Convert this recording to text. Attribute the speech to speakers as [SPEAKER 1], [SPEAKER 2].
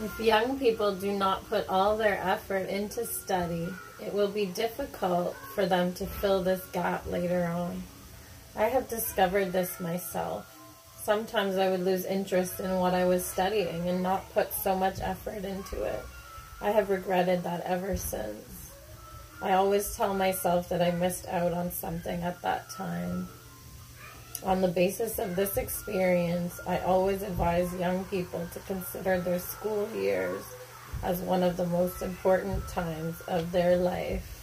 [SPEAKER 1] If young people do not put all their effort into study, it will be difficult for them to fill this gap later on. I have discovered this myself. Sometimes I would lose interest in what I was studying and not put so much effort into it. I have regretted that ever since. I always tell myself that I missed out on something at that time. On the basis of this experience, I always advise young people to consider their school years as one of the most important times of their life.